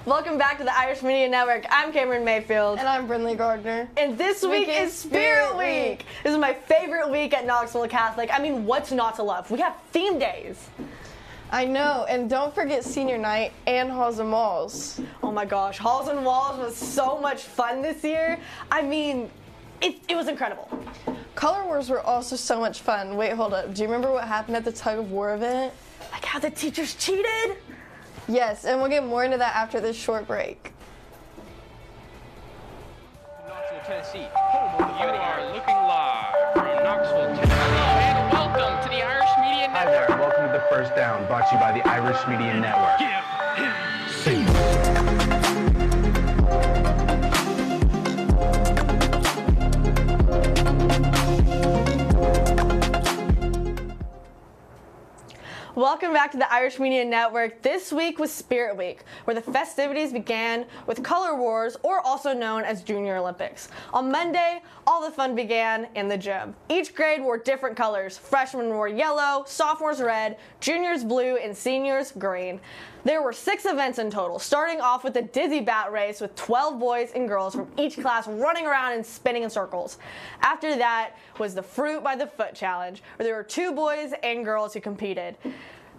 Welcome back to the Irish Media Network. I'm Cameron Mayfield. And I'm Brinley Gardner. And this week is Spirit Week. This is my favorite week at Knoxville Catholic. I mean, what's not to love? We have theme days. I know, and don't forget senior night and Halls and Walls. Oh my gosh, Halls and Walls was so much fun this year. I mean, it was incredible. Color Wars were also so much fun. Wait, hold up. Do you remember what happened at the tug of war event? Like how the teachers cheated? Yes, and we'll get more into that after this short break. Knoxville, Tennessee, home of the You are looking live from Knoxville, Tennessee, and welcome to the Irish Media Network. Hi there, welcome to The First Down, brought to you by the Irish Media Network. Welcome back to the Irish Media Network. This week was Spirit Week, where the festivities began with Color Wars, or also known as Junior Olympics. On Monday, all the fun began in the gym. Each grade wore different colors. Freshmen wore yellow, sophomores red, juniors blue, and seniors green. There were 6 events in total, starting off with a dizzy bat race with 12 boys and girls from each class running around and spinning in circles. After that was the Fruit by the Foot Challenge, where there were 2 boys and girls who competed.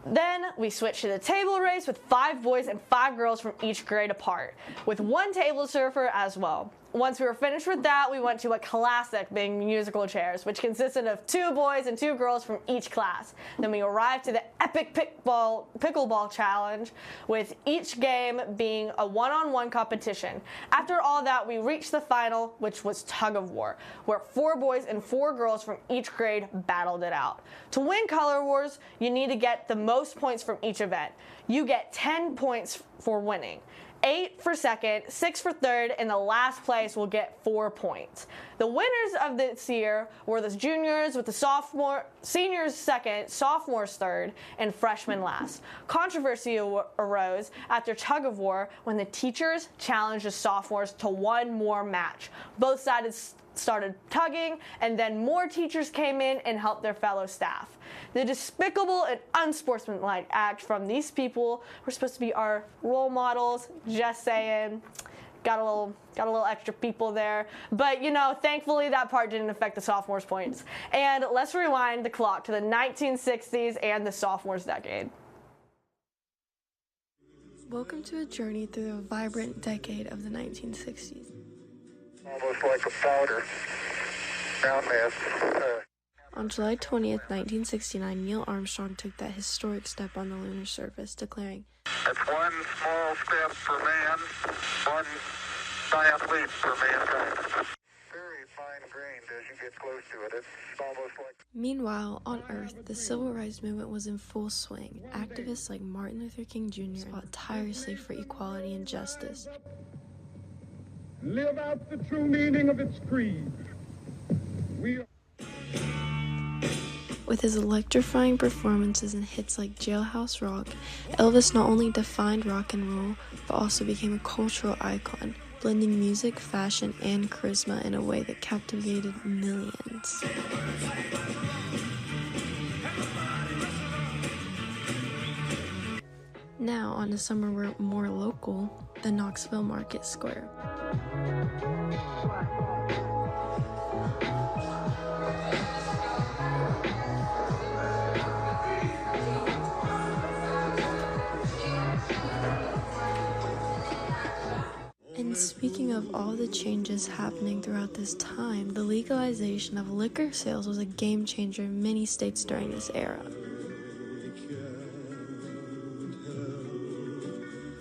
Then we switched to the table race with 5 boys and 5 girls from each grade apart, with 1 table surfer as well. Once we were finished with that, we went to a classic being musical chairs, which consisted of 2 boys and 2 girls from each class. Then we arrived to the epic pickleball challenge, with each game being a one-on-one competition. After all that, we reached the final, which was tug of war, where 4 boys and 4 girls from each grade battled it out. To win Color Wars, you need to get the most points from each event. You get 10 points for winning, 8 for second, 6 for third, and the last place will get 4 points. The winners of this year were the juniors, with the seniors second, sophomores third, and freshmen last. Controversy arose after tug of war when the teachers challenged the sophomores to one more match. Both sides started tugging, and then more teachers came in and helped their fellow staff. The despicable and unsportsmanlike act from these people were supposed to be our role models. Just saying, got a little extra people there, but you know, thankfully that part didn't affect the sophomores' points. And let's rewind the clock to the 1960s and the sophomores' decade. Welcome to a journey through the vibrant decade of the 1960s. Almost like a powder ground mass. On July 20th, 1969, Neil Armstrong took that historic step on the lunar surface, declaring, That's one small step for man, one giant leap for mankind. Very fine-grained as you get close to it. It's almost like... Meanwhile, on Earth, the civil rights movement was in full swing. Activists like Martin Luther King Jr. fought tirelessly for equality and justice. Live out the true meaning of its creed. With his electrifying performances and hits like Jailhouse Rock, Elvis not only defined rock and roll, but also became a cultural icon, blending music, fashion, and charisma in a way that captivated millions. Now, on to somewhere more local, the Knoxville Market Square. And speaking of all the changes happening throughout this time, the legalization of liquor sales was a game changer in many states during this era.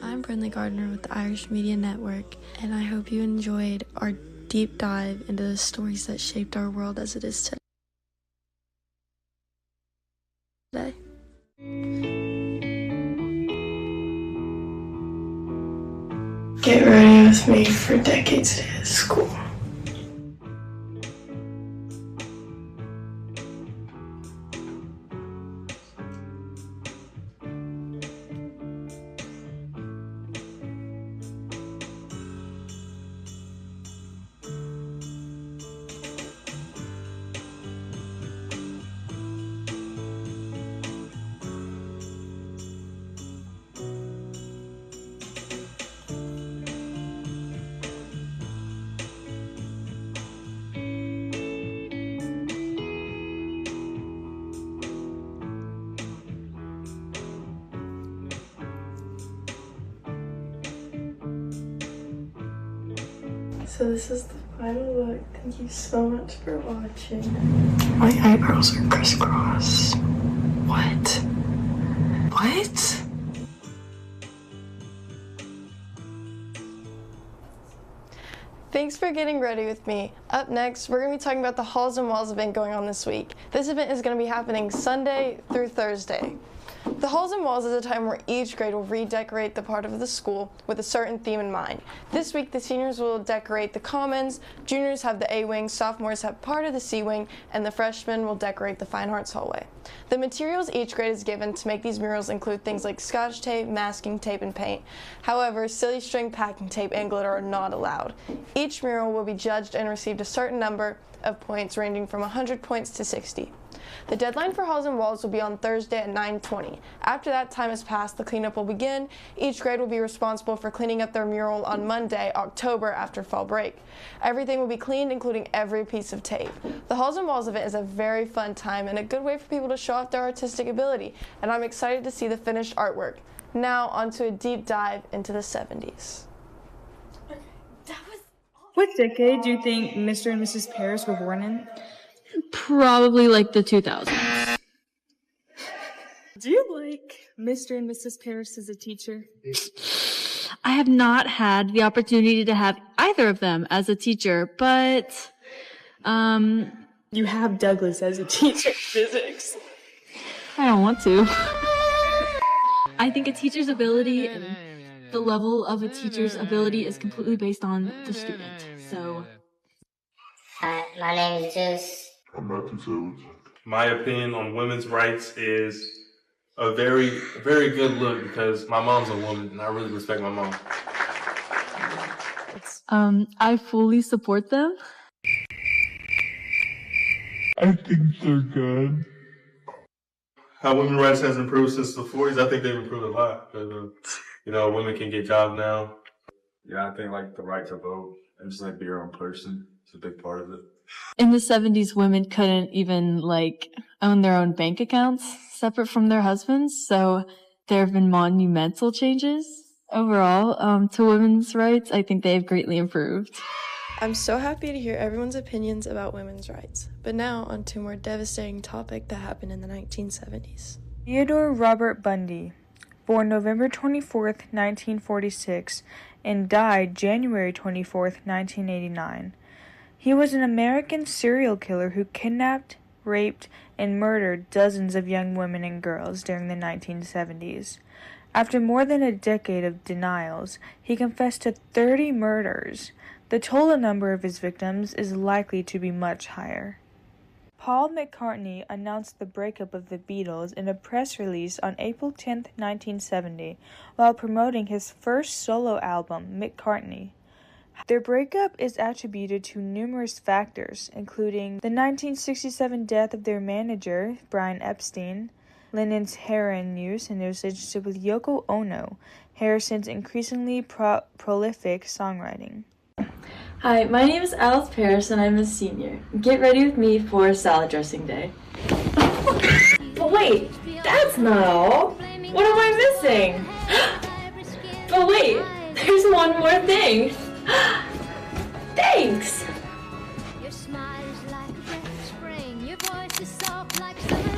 I'm Brinley Gardner with the Irish Media Network, and I hope you enjoyed our deep dive into the stories that shaped our world as it is today. Get ready with me for decades day at school. So this is the final look. Thank you so much for watching. My eyebrows are crisscross. What? What? Thanks for getting ready with me. Up next, we're going to be talking about the Halls and Walls event going on this week. This event is going to be happening Sunday through Thursday. The Halls and Walls is a time where each grade will redecorate the part of the school with a certain theme in mind. This week, the seniors will decorate the Commons, juniors have the A wing, sophomores have part of the C wing, and the freshmen will decorate the Fine Arts hallway. The materials each grade is given to make these murals include things like Scotch tape, masking tape, and paint. However, silly string, packing tape, and glitter are not allowed. Each mural will be judged and received a certain number of points ranging from 100 points to 60. The deadline for Halls and Walls will be on Thursday at 9:20. After that time has passed, the cleanup will begin. Each grade will be responsible for cleaning up their mural on Monday, October, after fall break. Everything will be cleaned, including every piece of tape. The Halls and Walls event is a very fun time and a good way for people to show off their artistic ability, and I'm excited to see the finished artwork. Now, onto a deep dive into the 70s. What decade do you think Mr. and Mrs. Paris were born in? Probably like the 2000s. Do you like Mr. and Mrs. Paris as a teacher? I have not had the opportunity to have either of them as a teacher, but you have Douglas as a teacher of physics. I don't want to. I think a teacher's ability and the level of a teacher's ability is completely based on the student. So Hi, my name is Juice. I'm Matthew Savage. My opinion on women's rights is a very good look because my mom's a woman and I really respect my mom. I fully support them. I think they're good. How women's rights has improved since the 40s, I think they've improved a lot. Women can get jobs now. Yeah, I think like the right to vote and just like be your own person is a big part of it. In the 70s, women couldn't even own their own bank accounts separate from their husbands. So there have been monumental changes overall to women's rights. I think they have greatly improved. I'm so happy to hear everyone's opinions about women's rights. But now on to a more devastating topic that happened in the 1970s. Theodore Robert Bundy, born November 24th, 1946, and died January 24th, 1989. He was an American serial killer who kidnapped, raped, and murdered dozens of young women and girls during the 1970s. After more than a decade of denials, he confessed to 30 murders. The total number of his victims is likely to be much higher. Paul McCartney announced the breakup of the Beatles in a press release on April 10, 1970, while promoting his first solo album, McCartney. Their breakup is attributed to numerous factors, including the 1967 death of their manager, Brian Epstein, Lennon's heroin use and relationship with Yoko Ono, Harrison's increasingly prolific songwriting. Hi, my name is Alice Paris and I'm a senior. Get ready with me for salad dressing day. But wait, that's not all. What am I missing? But wait, there's one more thing. Thanks! Your smile is like a breath of spring. Your voice is soft like summer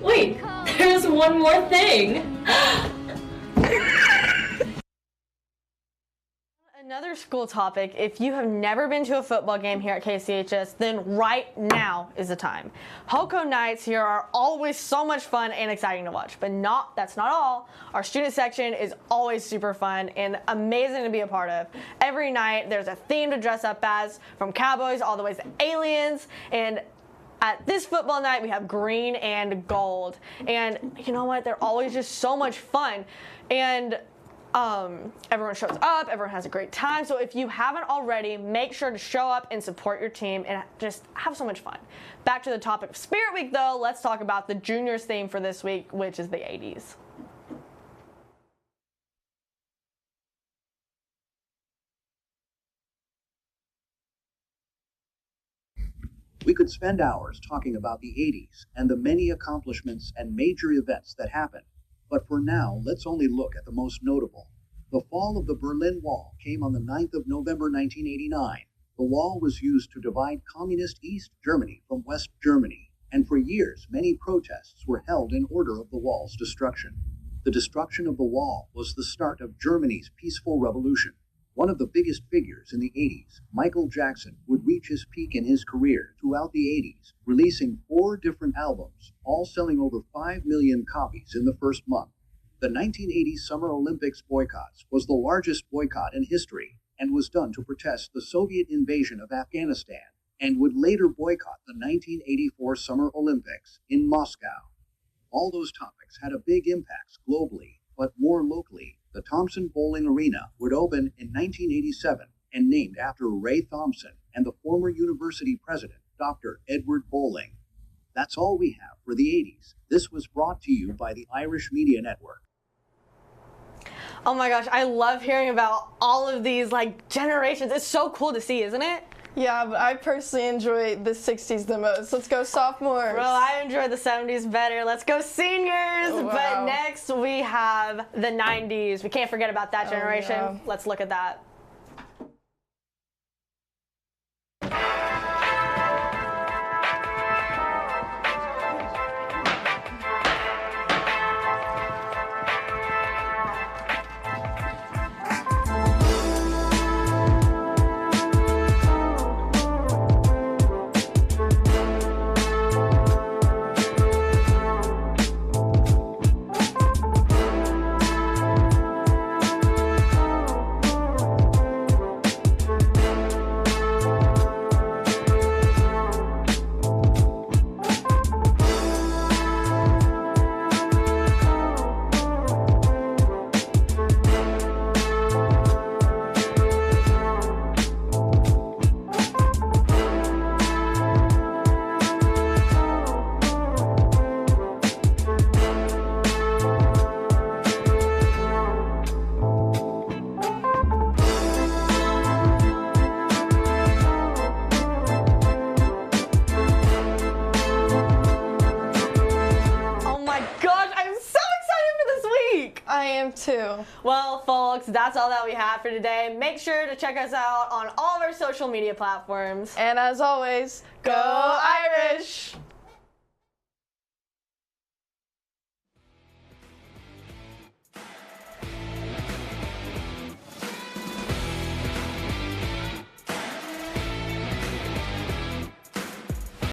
Wait, there's one more thing. Another school topic, if you have never been to a football game here at KCHS, then right now is the time. HOCO nights here are always so much fun and exciting to watch, but that's not all. Our student section is always super fun and amazing to be a part of. Every night there's a theme to dress up as, from cowboys all the way to aliens, and at this football night we have green and gold. And you know what, they're always just so much fun. And everyone shows up, everyone has a great time. So if you haven't already, make sure to show up and support your team and just have so much fun. Back to the topic of Spirit Week though, let's talk about the juniors theme for this week, which is the 80s. We could spend hours talking about the 80s and the many accomplishments and major events that happened. But for now, let's only look at the most notable. The fall of the Berlin Wall came on the 9th of November 1989. The wall was used to divide communist East Germany from West Germany, and for years many protests were held in order of the wall's destruction. The destruction of the wall was the start of Germany's peaceful revolution. One of the biggest figures in the 80s, Michael Jackson, would reach his peak in his career throughout the 80s, releasing 4 different albums, all selling over 5 million copies in the first month. The 1980 Summer Olympics boycotts was the largest boycott in history and was done to protest the Soviet invasion of Afghanistan, and would later boycott the 1984 Summer Olympics in Moscow. All those topics had a big impact globally, but more locally. The Thompson Bowling Arena would open in 1987 and named after Ray Thompson and the former university president, Dr. Edward Bowling. That's all we have for the 80s. This was brought to you by the Irish Media Network. Oh my gosh, I love hearing about all of these generations. It's so cool to see, isn't it? Yeah, but I personally enjoy the 60s the most. Let's go sophomores. Well, I enjoy the 70s better. Let's go seniors. Oh, wow. But next we have the 90s. We can't forget about that generation. Yeah. Let's look at that. I am too. Well, folks, that's all that we have for today. Make sure to check us out on all of our social media platforms. And as always, go Irish!